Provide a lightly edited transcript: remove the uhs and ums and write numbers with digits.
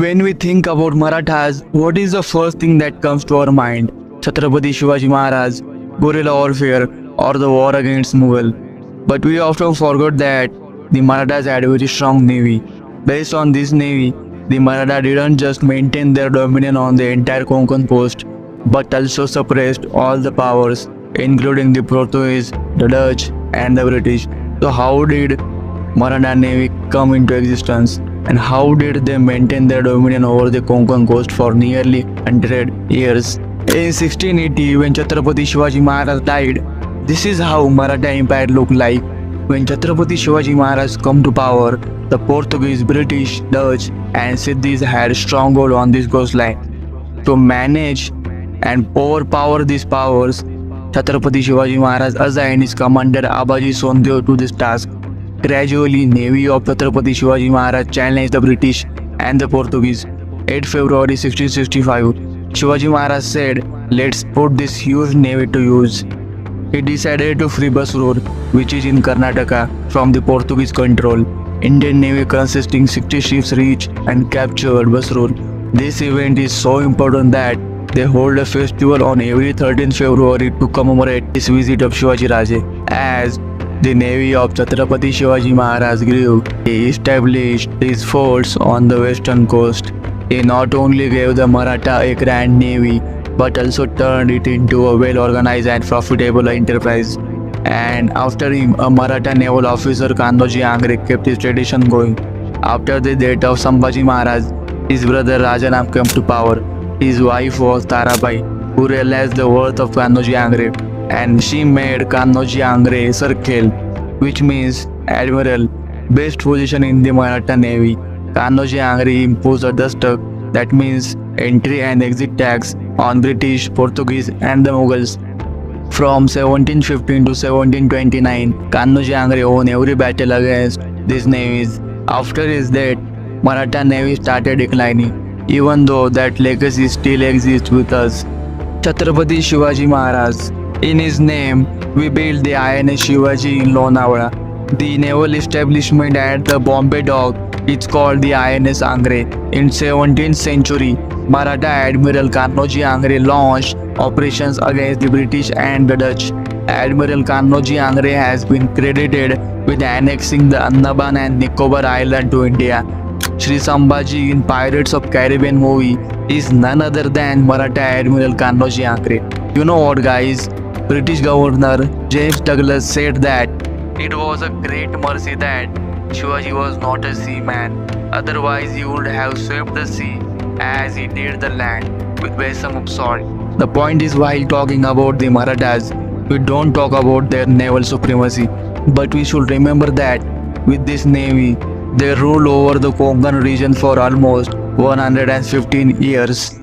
When we think about Marathas, what is the first thing that comes to our mind? Chhatrapati Shivaji Maharaj, guerrilla warfare, or the war against Mughal. But we often forget that the Marathas had a very strong navy. Based on this navy, the Marathas didn't just maintain their dominion on the entire Konkan coast, but also suppressed all the powers, including the Portuguese, the Dutch, and the British. So how did Maratha Navy come into existence, and how did they maintain their dominion over the Konkan coast for nearly 100 years? In 1680, when Chhatrapati Shivaji Maharaj died, this is how Maratha Empire looked like. When Chhatrapati Shivaji Maharaj come to power, the Portuguese, British, Dutch, and Siddhis had stronghold on this coastline. To manage and overpower these powers, Chhatrapati Shivaji Maharaj assigned his commander Abaji Sondeo to this task. Gradually, navy of Chhatrapati Shivaji Maharaj challenged the British and the Portuguese. 8 February 1665, Shivaji Maharaj said, "Let's put this huge navy to use." He decided to free Basrur, which is in Karnataka, from the Portuguese control. Indian Navy consisting 60 ships reached and captured Basrur. This event is so important that they hold a festival on every 13th February to commemorate this visit of Shivaji Raje. As the navy of Chhatrapati Shivaji Maharaj grew, he established his forts on the western coast. He not only gave the Maratha a grand navy, but also turned it into a well-organized and profitable enterprise. And after him, a Maratha naval officer, Kanhoji Angre, kept his tradition going. After the death of Sambhaji Maharaj, his brother Rajanam came to power. His wife was Tarabai, who realized the worth of Kanhoji Angre, and she made Kanhoji Angre Sarkhel, which means Admiral, best position in the Maratha Navy. Kanhoji Angre imposed a dustuk, that means entry and exit tax, on British, Portuguese, and the Mughals. From 1715 to 1729, Kanhoji Angre won every battle against these navies. After his death, Maratha Navy started declining, even though that legacy still exists with us. Chhatrapati Shivaji Maharaj. In his name, we built the INS Shivaji in Lonavala. The naval establishment at the Bombay Dock is called the INS Angre. In 17th century, Maratha Admiral Kanhoji Angre launched operations against the British and the Dutch. Admiral Kanhoji Angre has been credited with annexing the Andaman and Nicobar Island to India. Shri Sambhaji in Pirates of Caribbean movie is none other than Maratha Admiral Kanhoji Angre. You know what, guys? British Governor James Douglas said that it was a great mercy that Shivaji was not a seaman. Otherwise, he would have swept the sea as he did the land with besom of salt. The point is, while talking about the Marathas, we don't talk about their naval supremacy, but we should remember that with this navy, they ruled over the Konkan region for almost 115 years.